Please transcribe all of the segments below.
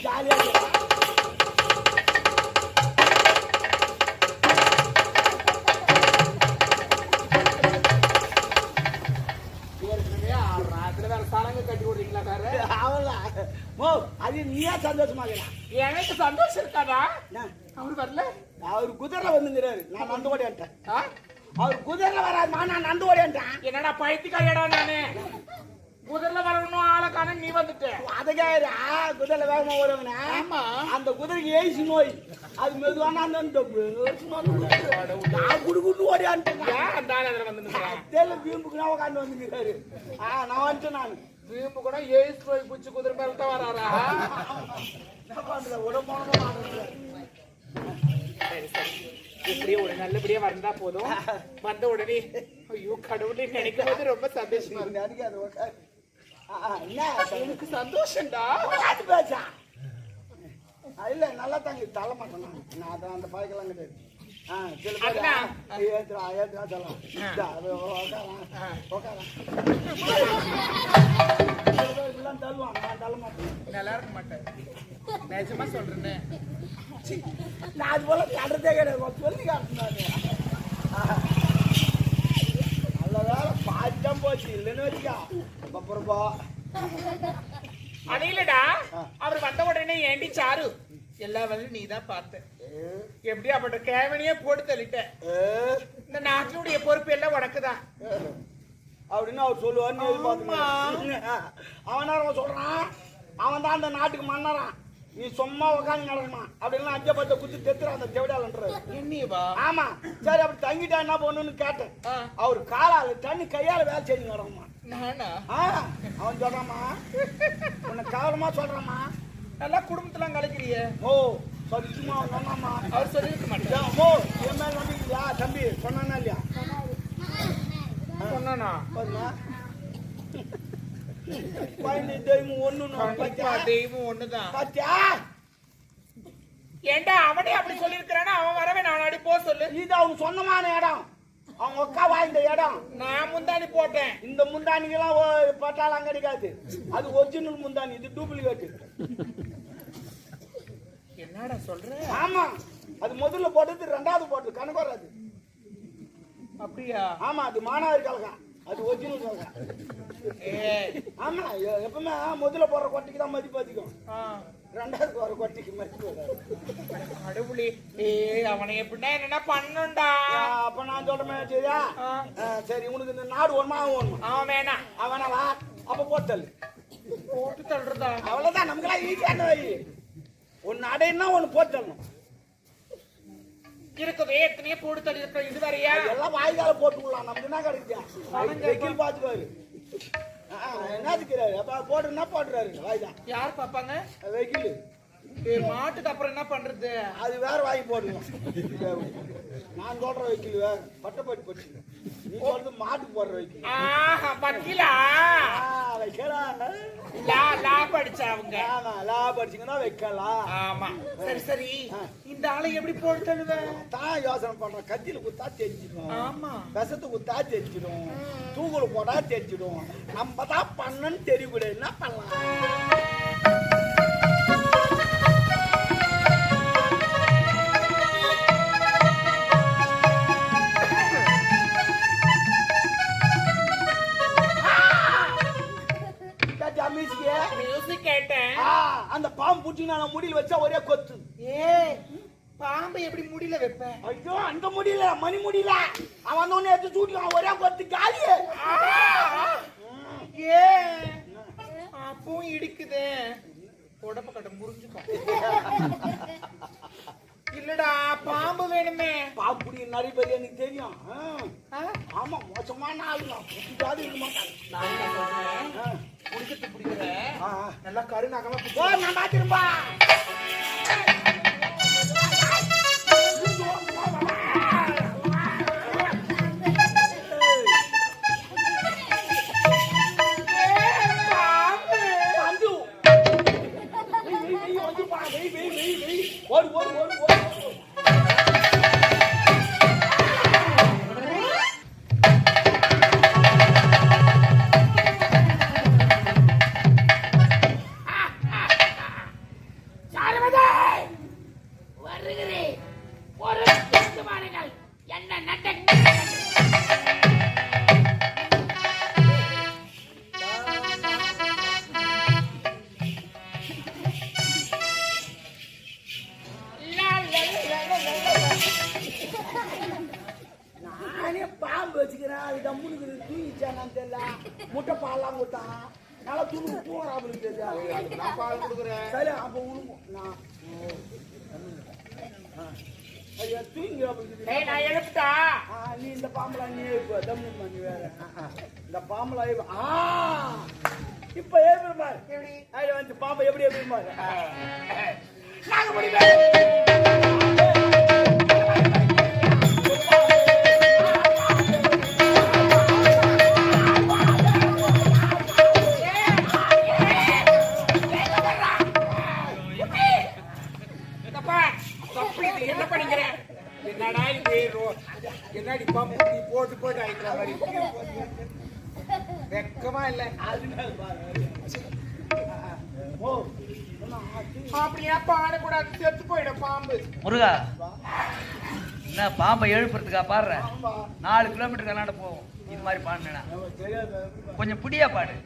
ஜாலியா அது நீயா சந்தோஷமா எனக்கு சந்தோஷம் இருக்காதா? அவரு வரல, அவரு குதிரை வந்துங்கிறாரு. நான் நண்டு ஓடியான்ட்டேன். அவர் குதிரை வராதுமா, நான் நண்டு ஓடியான்ட்டேன். என்னடா பைத்தியக்காரடா நானு. குதிரைல வரணும் ஆளை காண நீ வந்துட்ட. அதுக்கே குதிரைல வேகமா வருவாங்க. ஆமா, அந்த குதிரைக்கு ஏசி நோய். அது மெதுவான அந்த குடுக்குன்னு ஓடியான்ட்டேன். அந்த ஆள் அதில் வந்து வீம்புக்குனா உட்காந்து வந்துக்கிறாரு. நான் வந்துட்டேன். நான் வீம்பு கூட ஏசி நோய் பிடிச்சி குதிரை மேல தான் வராரா? சரி சரி, இப்படியே ஒரு நல்லபடியா வந்தா போதும். வந்த உடனே ஐயோ கடவுளே நினைக்கும் போது ரொம்ப சந்தோஷமா இருக்கு. எனக்கு சந்தோஷம்டா. பேசா இல்ல நல்லா தாங்க தள்ள மாட்டேன். நான் அந்த பாய்க்கெல்லாம் கிடையாது. நல்லா இருக்க மாட்டேன், நிஜமா சொல்றேன். நான் அது போல கட்டுறதே கிடையாது, சொல்லி காட்டுனாரு. நல்ல வேலை பாய்ச்சாம போச்சு, இல்லைன்னு வச்சுக்கா அப்புறப்பா. அடையிலடா அவர் வந்த உடனே ஏண்டி சாரு எல்லா வேலையும் நீ தான் பார்த்த. எப்படி அப்பட்ட கேவனியே போட்டு தள்ளிட்ட. இந்த நாட்டினுடைய பொறுப்பு எல்லாம் உனக்குதான் அப்படின்னு அவர் சொல்லுவார். அவன் சொல்றான், அவன் தான் அந்த நாட்டுக்கு மன்னரான். நீ சும்மா உட்காந்து நடக்குமா அப்படின்னு அஞ்ச பத்த குத்தி தெத்துறான் அந்த செவிடாலன்றாரு. ஆமா சரி, அப்படி தங்கிட்டா என்ன பண்ணுன்னு கேட்டேன். அவர் காலால தண்ணி கையால வேலை செஞ்சு நடக்குமா. அவன் சொல்றாமா, உன்னை கவலமா சொல்றாமா, நல்லா குடும்பத்துல கலைக்கிறிய. ஓ சத்தியமா சொன்னாமா? அவர் சொல்லிருக்க மாட்டேன். ஓ என் மேல நம்பிக்கையா தம்பி? சொன்னானா இல்லையா? சொன்னானா? தெய்வம் ஒண்ணுதான். ஏண்டா அவனே அப்படி சொல்லிருக்கிறானா? அவன் வரவே நான் அடி போ சொல்லு. இது அவன் சொந்தமான இடம், அவங்க அக்கா வாழ்ந்த இடம். நான் முந்தாணி போட்டேன். இந்த முந்தானிக்கெல்லாம் பட்டாலாம் கிடைக்காது. அது ஒரிஜினல் முந்தானி, இது டூப்ளிகேட். என்னடா சொல்ற? ஆமா, அது முதல்ல போட்டது ரெண்டாவது போட்டது கணக்கு வராது. அப்படியா? ஆமா, அது மாணவர் கலகா, அது ஒரிஜினல் கலகா. ஆமா, எப்பவுமே முதல்ல போடுற கொட்டைக்கு தான் மதிப்பு அதிகம், ரெண்டாவது போற கொட்டைக்கு மதிப்பு. கடவுளே, அவனை எப்படின்னா என்ன பண்ணுண்டா? அப்ப நான் சொல்றேன் சரியா? சரி, உனக்கு இந்த நாடு ஒண்ணுமா வேணுமா? அவன் வேணா, அவனவா? அப்ப போட்டு போட்டு தள்ளுறதா? அவ்வளவுதான், நமக்கெல்லாம் ஈஸியான வை. ஒன்னு அடையினா ஒண்ணு போட்டு தள்ளணும். இருக்குது எத்தனையோ போட்டு தள்ளி இருக்க. இது வேறையா? எல்லாம் வாய்க்கால போட்டுக்கலாம். நமக்கு என்ன கிடைக்கும்? வெக்கில் பாத்துக்காரு என்னதுக்கிறாரு. அப்ப போட்டுன்னா போட்டுறாரு வாய்தா. யார் பாப்பாங்க? வெக்கில். மாட்டுக்கு அப்புறம் என்ன பண்றது? அது வேற வாங்கி போடுவோம். நான் சொல்ற வைக்கல வேற பட்டப்பட்டு போச்சு. நீ சொல்றது மாட்டுக்கு போடுற வைக்கல. வைக்கலா வைக்கலா லா படிச்சவங்க. ஆமா, லா படிச்சீங்கன்னா வைக்கலாம். ஆமா சரி சரி. இந்த ஆளை எப்படி போட்டு தள்ளுவேன் தான் யோசனை பண்றேன். கத்தியில குத்தா தெரிஞ்சிடும். ஆமா, விஷத்து குத்தா தெரிஞ்சிடும். தூக்குல போட்டா தெரிஞ்சிடும். நம்ம தான் பண்ணன்னு தெரியக்கூடாது. என்ன பண்ணலாம்? அந்த பாம்பு பூச்சி நான் முடியல வச்சா ஒரே கொத்து. பாம்பை எப்படி முடியல வைப்பேன்? ஐயோ, அந்த முடியல, மணி முடியல. அவன் ஒண்ணு எடுத்து சூட்டிக்கலாம், ஒரே கொத்து காலி. அப்பவும் இடிக்குது. உடம்பு கட்ட முறிஞ்சுக்கும். இல்லடா, பாம்பு வேணுமே. பாம்பு புடி நிறைய பேர் எனக்கு தெரியும். ஆமா, மோசமான ஆளுலாம் இருக்க மாட்டாங்க. குடிக்கிறது பிடிக்கிறேன். நல்லா கருநாகமா நான் மாத்திருப்பா. ஓடு ஓடு ஓடு ஓடு. பாம்பு வச்சுக்கிறேன் அது தம்முனுக்கு தூங்கிச்சானான்னு தெரியல முட்டை பால்லாம் கொடுத்தான் நல்லா தூங்கு தூங்குறாப்புன்னு தெரியல நான் பால் கொடுக்குறேன் சரி அப்போ உழுவும் நான் ஐயா தூங்கிறாப்புன்னு நான் எழுப்பிட்டா நீ இந்த பாம்பலா நீ இப்போ தம்முமா நீ வேற இந்த பாம்பலா இப்ப எப்படி பாரு எப்படி வந்து பாம்பை எப்படி பாரு நாங்க முடிவேன் என்னடி பாம்பு போட்டு போட்டு ஆயிக்கிற மாதிரி வெக்கமா இல்ல அப்படியா பாடக்கூடாது செத்து போயிடும் பாம்பு முருகா என்ன பாம்பை எழுப்புறதுக்கா பாடுற 4 கிலோமீட்டர் கலாண்ட போவோம் இது மாதிரி பாடுனா கொஞ்சம் புடியா பாடு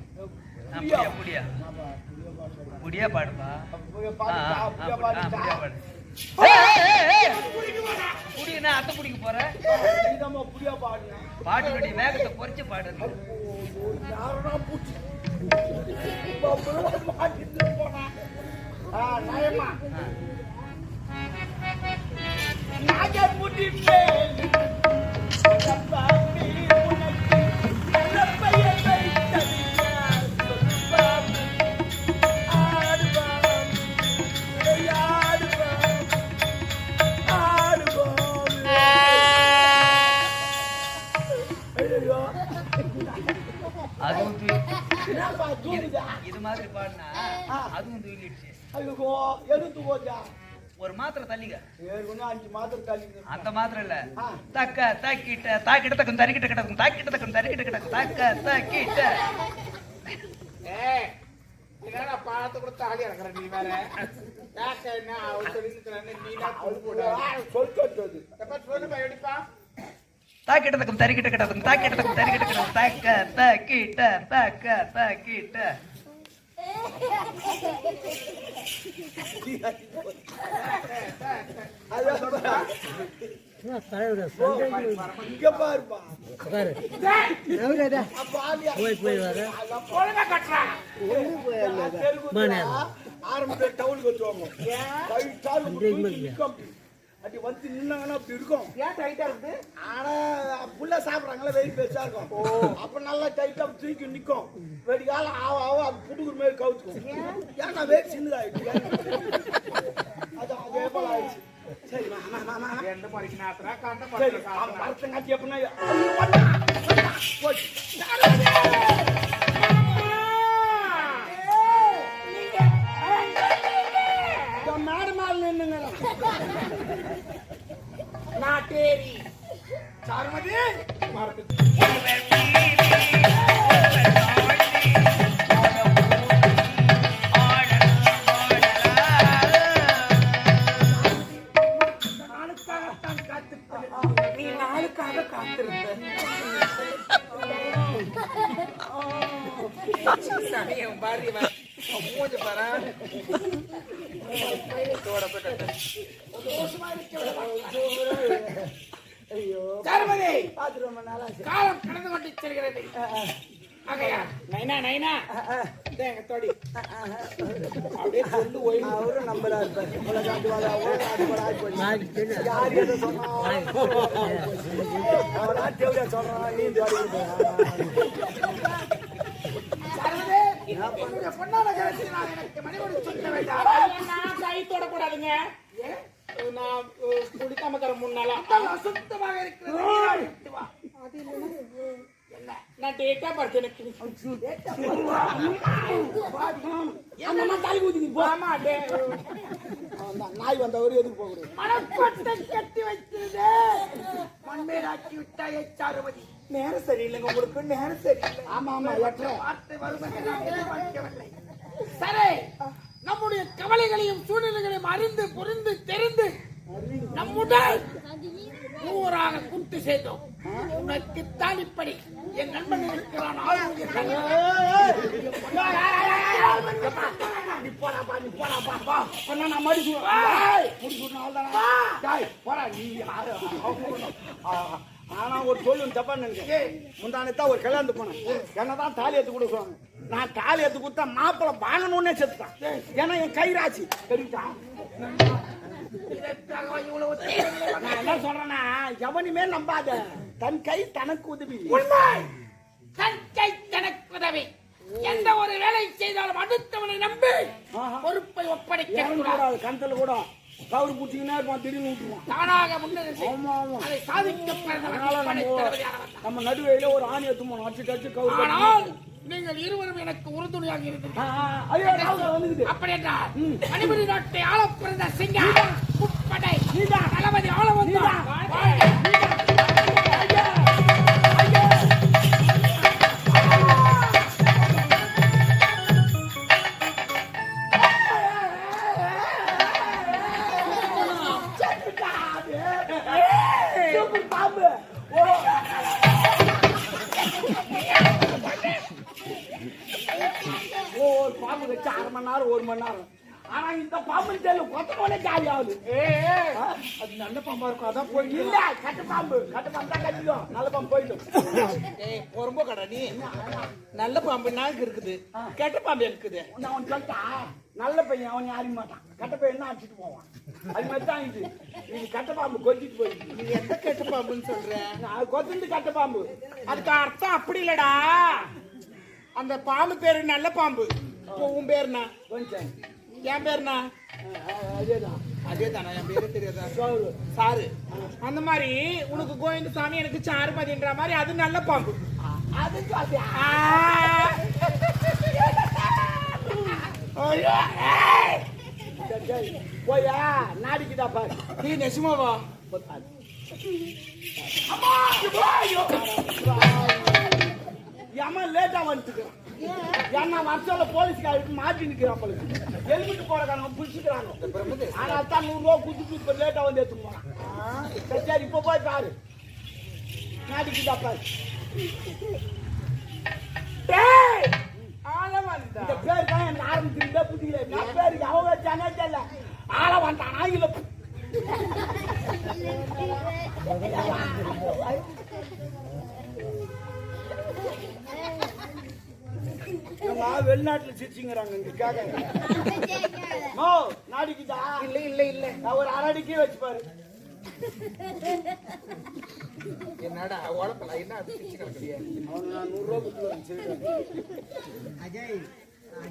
புடியா புடியா பாடுப்பா புடியா பாடு புடினா அத்தை குடிக்க போற பாட்டு வேகத்தை குறைச்சு பாடு இது மாதிரி பாடினா அதுவும் தூக்கிடுச்சு ஒரு மாத்திரை தள்ளிக்க 5 மாத்திரை தள்ளிக்க அந்த மாத்திரை இல்ல தக்க தாக்கிட்ட தாக்கிட்ட தக்கம் தரிக்கிட்ட கிடக்கும் தாக்கிட்ட தக்கம் தரிக்கிட்ட கிடக்கும் தக்க தாக்கிட்ட என்னடா பாத்து கூட தாலி இறக்குற நீ வேற என்ன அவர் சொல்லிட்டு நீனா சொல்லிட்டு சொல்லுப்பா எப்படிப்பா தாக்கிட்ட தக்கம் தரிக்கிட்ட கிடக்கும் தாக்கிட்ட தக்கம் தரிக்கிட்ட கிடக்கும் தக்க தாக்கிட்ட தக்க தாக்கிட்ட ஆரம்பத்தில் டவுலுக்கு வச்சுவாங்க அப்படி வந்து நின்னாங்கன்னா அப்படி இருக்கும் ஏன் டைட்டா இருக்குது ஆனா புள்ள சாப்பிட்றாங்களா வெயிட் பெருசா இருக்கும் அப்ப நல்லா டைட்டா தூக்கி நிற்கும் வெடி காலம் ஆவா அது புடுக்குற மாதிரி கவுத்துக்கும் ஏன்னா வெயிட் சின்னதாயிடுச்சு அது அதே போல ஆயிடுச்சு சரி எந்த படிக்கணும் காட்டி எப்படின்னா மேடம் மேல நின்னுங்க நாட்டேரி சாருமதி நீ நாளுக்காக காத்திருந்த பாரு மூஞ்ச பாரு காலம் கடந்து கொண்டு செல்கிறது அப்படியே சொல்லு ஓய்வு அவரும் நம்பரா கை தொடக்கூடாதுங்க நான் குடிக்காம தர முன்னால சுத்தமாக இருக்கிறது நான் டேட்டா பார்த்து எனக்கு அந்த மாதிரி தலை ஊத்தி போ. ஆமா நாய் வந்தவரு எதுக்கு போகக்கூடாது. மனக்கொட்டை கட்டி வைக்கிறது மண்மேடாக்கி விட்டா எச்சாருமதி. நேரம் சரியில்லைங்க உங்களுக்கு நேரம் சரியில்லை. ஆமா ஆமா எட்ட வார்த்தை வருவதில்லை. சரி நம்முடைய கவலைகளையும் சூழ்நிலைகளையும் அறிந்து புரிந்து தெரிந்து நம்முடன் ஊராக கூட்டு செய்தோம். உனக்குத்தான் இப்படி என் நண்பன் இருக்கிறான். ஆனா ஒரு சொல்லு தப்பா நினைக்க முந்தானத்தான் ஒரு கல்யாணத்து போனேன். என்னதான் தாலி எடுத்து கொடுக்குவாங்க. நான் தாலி எடுத்து கொடுத்தா மாப்பிள்ளை வாங்கணும்னே செத்துட்டான். ஏன்னா என் கை ராசி தெரிவிட்டான். நான் என்ன சொல்றேன்னா எவனுமே நம்பாத. தன் கை தனக்கு உதவி. தன் கை தனக்கு உதவி. எந்த ஒரு வேலை செய்தாலும் அடுத்தவனை நம்பி பொறுப்பை ஒப்படைக்க கூடாது. கணத்துல கூட கவுரு பூச்சிங்கன்னா இருப்பான். திடீர்னு விட்டுருவான். தானாக முன்னேறி ஆமா ஆமா அதை சாதிக்க நம்ம நடுவையில ஒரு ஆணி எடுத்து போனோம். அடிச்சு கடிச்சு கவுரு. ஆனால் நீங்கள் இருவரும் எனக்கு உறுதுணையாக இருக்கிறீர்கள். அப்படி என்றால் மணிபுரி நாட்டை ஆள பிறந்த சிங்கம் முப்படை தளபதி ஆள வந்தார். ஒரு பாம்பு வச்சு 1/2 மணி நேரம் 1 மணி நேரம். ஆனா இந்த பாம்பு தெரியல கொத்த போல ஜாலி ஆகுது. அது நல்ல பாம்பா இருக்கும். அதான் போய் இல்ல கட்டு பாம்பு தான் கட்டிடும். நல்ல பாம்பு போயிடும். ரொம்ப கடை நீ நல்ல பாம்பு நாக்கு இருக்குது, கெட்ட பாம்பு இருக்குது. நான் அவன் சொல்லிட்டா நல்ல பையன் அவன் அறிய மாட்டான். கட்ட பையன் தான் அடிச்சுட்டு போவான். அது மாதிரி தான் இது கட்ட பாம்பு கொத்திட்டு போயிடுச்சு. நீ எந்த கெட்ட பாம்புன்னு சொல்ற? அது கொத்துட்டு கட்ட பாம்பு. அதுக்கு அர்த்தம் அப்படி இல்லடா. அந்த பாம்பு பேரு நல்ல பாம்பு. உன் பேருனா? கொஞ்சம் என் பேருனா? அதேதானா? என் பேரு தெரியாதா? சாரு. அந்த மாதிரி உனக்கு கோவிந்தசாமி எனக்கு சாருமதின்ற மாதிரி அது நல்ல பாம்பு. அது போயா நாடிக்குதா பாரு. நீ நெசுமாவா? ஏமா லேட்டா வந்துட்டுக்கிறான். ஏன்னா வருஷம்ல போலீஸ்காருக்கு மாட்டி நிக்கிறான். ஹெல்மெட் போறக்காரங்க புடிச்சுக்கிறாங்க. ஆனா தான் 100 ரூபா குடுத்துட்டு இப்ப லேட்டா வந்து எடுத்துட்டு போறான். சரி இப்ப போய் பாரு நாடிக்குதா பாரு. ஆள வந்தா இந்த பேர் தான் எனக்கு ஆரம்பிச்சிருந்தா புரியல. நான் பேரு எவன் வச்சானே தெரியல. ஆள வந்தானா இல்ல வெளிநாட்டுல சிரிச்சுங்கிறாங்க. இங்க கேட்க நாடிக்குதா? இல்ல இல்ல இல்ல நான் ஒரு அரடிக்கே வச்சு பாரு. என்னடா உழப்பல என்ன அது பிச்சு கிடக்குறியா? அவனுக்கு நான் 100 ரூபா கொடுத்துருவேன்.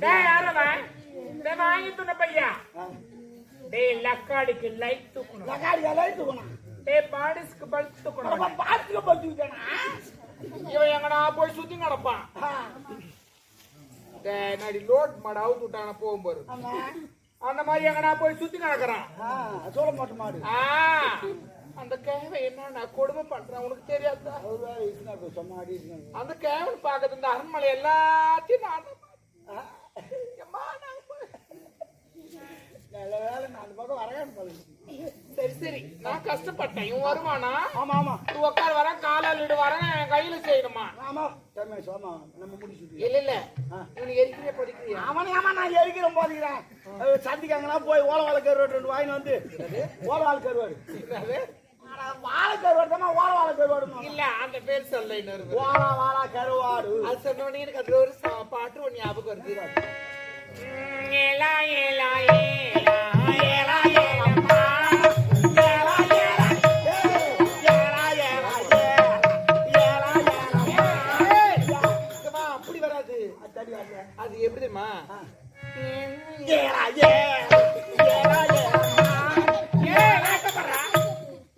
டேய் யாரவன்? டேய் வாங்கி துண்ண பையா. டேய் லக்காடிக்கு லைட் தூக்கணும். லக்காடிக்கு லைட் தூக்கணும். டேய் பாடிஸ்க்கு பல்ப் தூக்கணும். பாடிஸ்க்கு பல்ப் தூக்கிட்டானா? இவன் எங்கடா போய் சுத்தி நடப்பான். டேய் நாடி லோட் மாட அவுட் விட்டான போகும்போது அந்த மாதிரி எங்கடா போய் சுத்தி நடக்கிறான். சொல்ல மாட்டேன் மாடு. அந்த கேவன் என்ன கொடுமை பண்றான் உனக்கு தெரியாதா? அந்த கேவன் பாக்குறது இந்த அரண்மனை எல்லாத்தையும் நல்ல வேலை 4 பக்கம் வரகான்னு பாருங்க. சரி சரி நான் கஷ்டப்பட்டேன். இவன் வருவானா? ஆமா ஆமா. நீ உட்கார் வர காலால் இடு வர கையில செய்யணுமா? ஆமா ரமேஷ் ஆமா நம்ம முடிச்சுட்டு. இல்ல இல்ல இவனுக்கு எரிக்கிறியா படிக்கிறியா? அவனே ஆமா நான் எரிக்கிறேன் போதிக்கிறேன். சந்திக்காங்கன்னா போய் ஓலவாழ கருவாடு 2 வாங்கிட்டு வந்து ஓலவாழ கருவாடு வாழ கருவாடு தான் ஓலவாழ கருவாடு இல்ல அந்த பேர் சொல்ல இன்னொரு ஓலவாழ கருவாடு அது சொன்னோடனே எனக்கு அது ஒரு பாட்டு ஒரு ஞாபகம் வருது. ஏலா ஏலா ஏலா ஏலா ஏலா அது எப்படி தெரியுமா?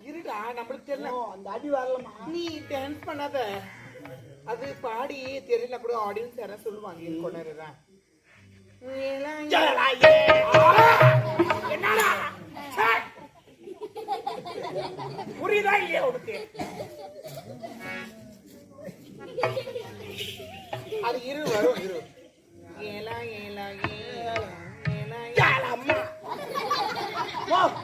இருடா நம்மளுக்கு தெரியல. அந்த அடி வரலமா நீ டான்ஸ் பண்ணாத. அது பாடி தெரியல கூட ஆடியன்ஸ் யாராவது சொல்லுவாங்க என் கொண்டாடுறேன் என்னடா புரியுதா இல்லையா உனக்கு அது இரு வரும் இரு ஏலா ஏலா ஏலா அம்மா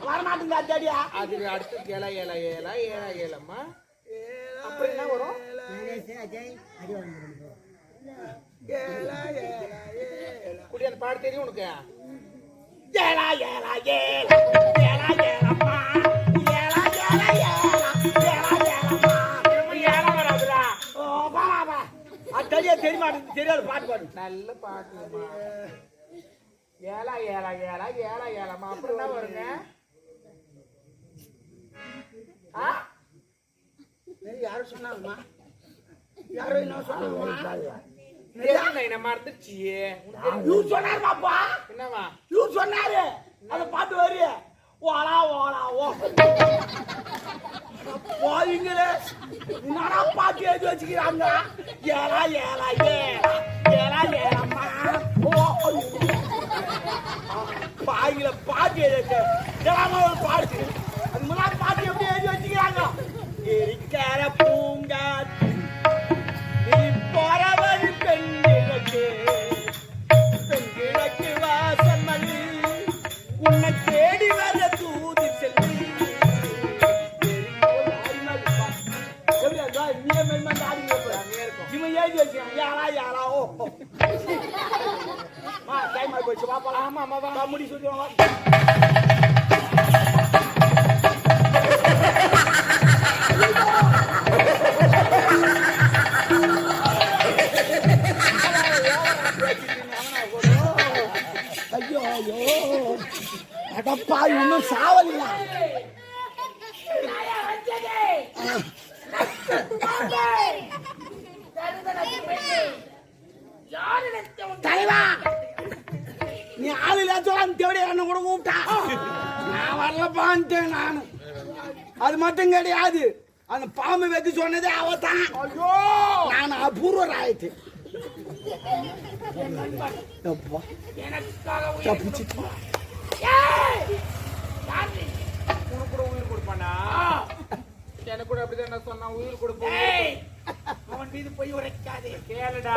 வரமாட்டேங்க அடியா அது அடுத்து ஏலா ஏலா ஏலா ஏலா ஏலம்மா அப்புறம் என்ன வரும் குடி அந்த பாடு தெரியும் உனக்கு ஏலா ஏலா ஏலா ஏலா ஏலம்மா ஏலா ஏலா ஏலா ஏலா ஏலம்மா ஏலா வராதுடா ஓ வா வா அடியா தெரிய மாட்டேங்குது தெரியாத பாட்டு பாடு நல்ல பாட்டுமா ஏலா ஏலா ஏலா ஏலா ஏலம்மா அப்புறம் என்ன வருங்க யாரும் சொன்னாங்கம்மா யாரும் என்ன சொன்னாங்க என்ன மறந்துச்சு இவர் சொன்னாருமாப்பா என்னவா இவர் சொன்னாரு அந்த பாட்டு வரி ஓலா ஓலா ஓ போவீங்களே என்னடா பாட்டு எழுதி வச்சுக்கிறாங்க ஏலா ஏலா ஏலா ஏலா ஏலம்மா ஓ பாயில பாட்டு எழுதி ஒரு பாட்டு அது முன்னாடி பாட்டு எப்படி எழுதி வச்சுக்கிறாங்க இருக்கிற பூங்காத்து நீ போறவன் பெண்களுக்கு பெண்களுக்கு வாசம் மல்லி உன்னை தேடி வர தூதி செல்லி இவன் எழுதி வச்சுக்கான் யாரா யாரா ஓ டைம் ஆகி போச்சு பாப்பா ஆமா ஆமா முடி சொல்லுவாங்க ஐயோ ஐயோ அடப்பா இன்னும் சாவலியா தலைவா நீ ஆளு இல்லாத தேவையா என்ன கூட கூப்பிட்டா நான் வரலப்பான்ட்டேன் நானு அது மட்டும் கிடையாது அந்த பாம்பு வைக்க சொன்னதே அவதான் ஐயோ நான் அபூர்வம் ஆயிட்டு உயிர் கொடுப்பானா எனக்கு கூட அப்படிதான் சொன்னா உயிர் கொடுப்பேன் அவன் மீது போய் உரைக்காதே கேளுடா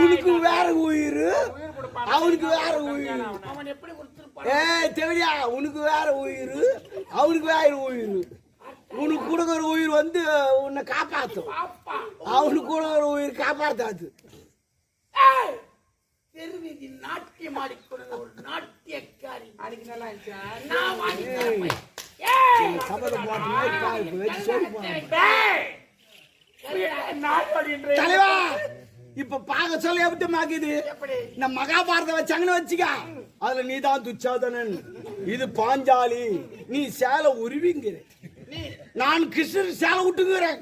உனக்கு வேற உயிர் உயிர் கொடுப்பான் அவனுக்கு வேற உயிர் அவன் எப்படி கொடுத்துருப்பான் ஏய் தெரியா உனக்கு வேற உயிர் அவனுக்கு வேற உயிர் உனக்கு கொடுக்குற உயிர் வந்து உன்னை காப்பாத்தும் அவனுக்கு கொடுக்குற உயிர் காப்பாத்தாது தெருவீதி நாட்டியம் ஆடிக்கொண்டு ஒரு நாட்டியக்காரி அன்னைக்கு நல்லா தலைவா இப்ப பாக்க சொல்ல எப்படி மாக்குது இந்த மகாபாரதம் வச்சாங்கன்னு வச்சுக்க அதுல நீதான் துச்சாதனன் இது பாஞ்சாலி நீ சேலை உருவிங்கிற நான் கிருஷ்ணர் சேலை விட்டுங்கிறேன்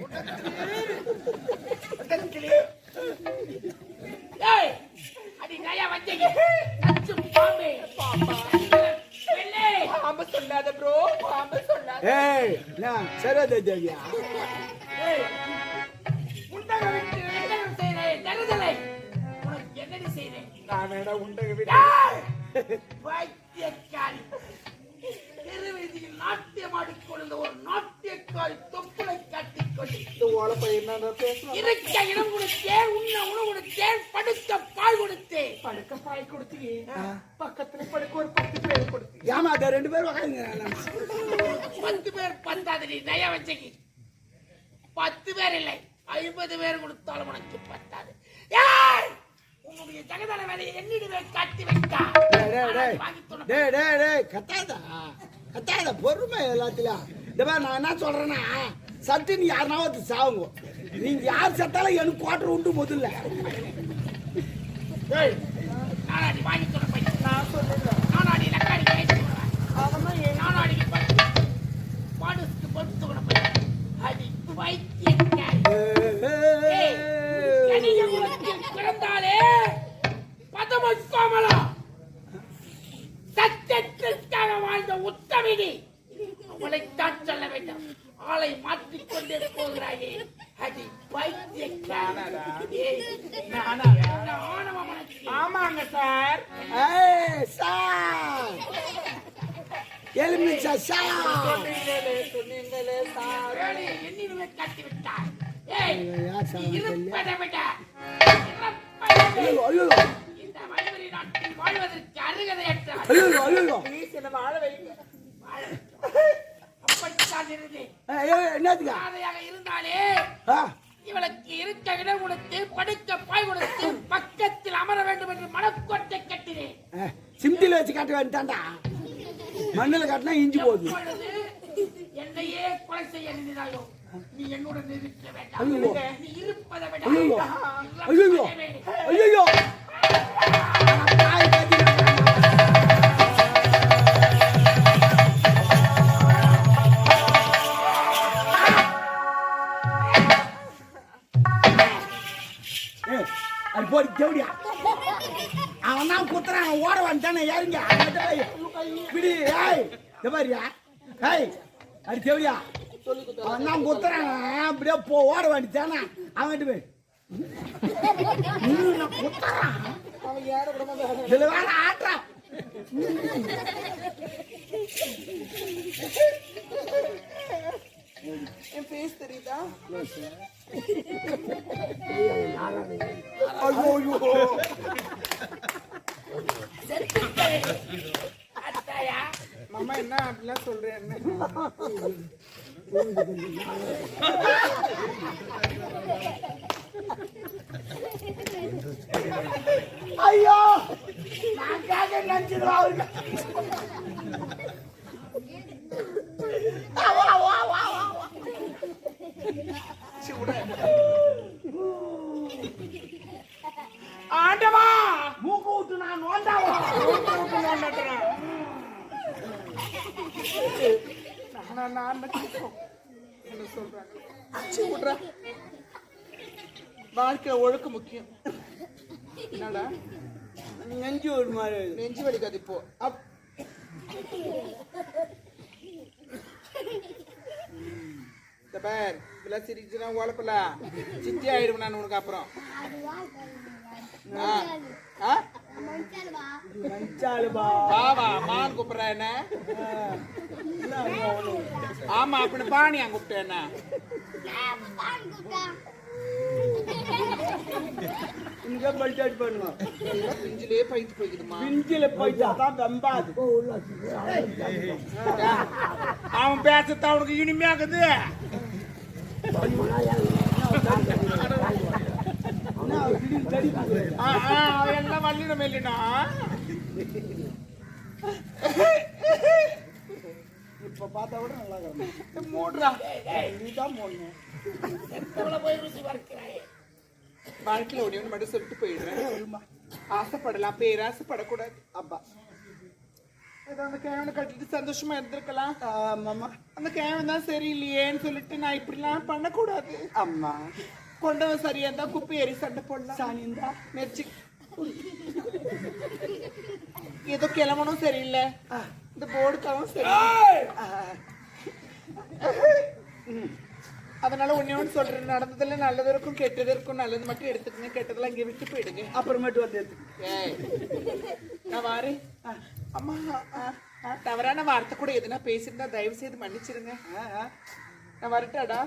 சொல்லாத ப்ரோ பாம்பு சொல்லாத ஏய் நான் சரத தேவியா என்னடி செய்றேன் நான் வேணா உண்டக விட வைத்தியக்காரி தெருவீதியில் நாட்டியம் ஆடிக்கொண்டு ஒரு நாட்டியக்காரி தொப்புளை கட்டிக்கொண்டு ஓலப்பை என்ன பேசுறேன் இருக்க இடம் கொடுத்தேன் உண்ண உணவு கொடுத்தேன் படுக்க பால் கொடுத்தேன் படுக்க பால் கொடுத்தீங்க பக்கத்துல படுக்க ஒரு 10 பேர் கொடுத்தீங்க ஏமா அத 2 பேர் உட்காருங்க 10 பேர் பத்தாது நீ தயா வச்சீங்க 10 பேர் இல்லை 50 பேர் கொடுத்தாலும் உனக்கு பத்தாது ஏய் உன்னுடைய ஜகதல வேலையை என்னிடவே காட்டி வைத்தா டேய் டேய் டேய் கத்தாத பொறுமை எல்லாத்திலும் இதப்பா நான் என்ன சொல்றேன்னா சத்து நீ யாருனாவது சாவுங்க நீங்க யார் செத்தாலும் எனக்கு குவார்டர் உண்டு முதல்ல நானாடி வாங்கி சொல்ல போய் நான் சொல்லுறேன் நானாடி லக்காடி பேசி அவன் நானாடி பாடுக்கு பொறுத்து கூட போய் அடி வைத்தியக்காரி பிறந்தாலே பதமோமலா சத்தியத்திற்காக வாழ்ந்த உத்தமினி அவளைத்தான் சொல்ல வேண்டும் ஆளை மாற்றிக்கொண்டே போகிறாயே அடி நானாடா? நானாடா? ஆமாங்க சார். ஏய் சார் எலுமிச்சா சார் சொன்னீங்களே சார். ஐயோ ப்ளீஸ் என்ன வாழ வைங்க. என்னதுக்கா இருந்தாலே ஆ இவளுக்கு இருக்க இடம் கொடுத்து படுக்க பாய் கொடுத்து பக்கத்தில் அமர வேண்டும் என்று மனக்கோட்டை கட்டினேன். சிம்டில வச்சு காட்ட வேண்டாம்டா மண்ணில காட்டினா இஞ்சி போகுது என்னையே கொலை செய்ய நினைத்தாயோ நீ என்னுடன் இருக்க ஐயோ. வேண்டாம். நீ இருப்பதை விட ஐயோ. ஐயோ. ஐயோ அது போடி தேவடியா அவன் தான் குத்துறான் ஓட வந்துட்டானே யாருங்க பிடி ஏய் தேவரியா ஏய் அது தேவடியா அவன் தான் குத்துறான் அப்படியே போ ஓட வந்துட்டானா அவன் போய் குத்துறான் இதுல வேற ஆட்டுறான் என் ஃபேஸ் தெரியுதா? மாமா என்ன அப்படிலாம் சொல்றேன்? ஐயோ நான் கேட்க நினைச்சிருவா அவருக்கு ஆண்டவா மூக்கு விட்டு நான் நோண்டாவா என்ன சொல்றாங்க? வாழ்க்கை ஒழுக்க முக்கியம். என்னடா நெஞ்சு ஒரு மாதிரி நெஞ்சு வலிக்காது இப்போ. பார் இப்பெல்லாம் சிரிச்சுனா உழப்பல சித்தி ஆயிடுவேன் நான் உனக்கு அப்புறம். பாவா மான் கூப்பிடுற என்ன? ஆமா அப்படி பாணியா கூப்பிட்ட என்ன? இங்க பல்டாட் பண்ணுவோம் பிஞ்சிலே பைத்து போய்க்குதுமா. பிஞ்சில போயிட்டாதான் வெம்பாது அவன் பேசத்த அவனுக்கு இனிமையாக்குது. எல்லாம் வள்ளிடம் இல்லைனா இப்ப பார்த்தா கூட நல்லா இருக்கணும். மூடுறா நீதான் போடணும். வாழ்க்கையில ஒண்ணு ஒண்ணு மட்டும் சொல்லிட்டு போயிடுறேன். ஆசைப்படலாம், பேராசைப்படக்கூடாது. அப்பா ஏதோ அந்த கேவனை கட்டிட்டு சந்தோஷமா இருந்திருக்கலாம். மாமா அந்த கேவன் தான் சரியில்லையேன்னு சொல்லிட்டு நான் இப்படிலாம் பண்ணக்கூடாது. அம்மா கொண்டவன் சரியா இருந்தா குப்பை ஏறி சண்டை போடலாம். சாணிந்தா மெர்ச்சி ஏதோ கிளம்பணும் சரியில்லை, இந்த போர்டுக்காகவும் சரி. அதனால ஒன்னு சொல்றேன், நடந்ததுல நல்லது இருக்கும் கெட்டது இருக்கும். நல்லது மட்டும் எடுத்துக்கங்க, கெட்டதெல்லாம் இங்க விட்டு போயிடுங்க. அப்புறமேட்டு வந்து ஏய் நான் வாரேன். அம்மா தவறான வார்த்தை கூட எதுனா பேசிருந்தா தயவு செய்து மன்னிச்சிருங்க. நான் வரட்டாடா?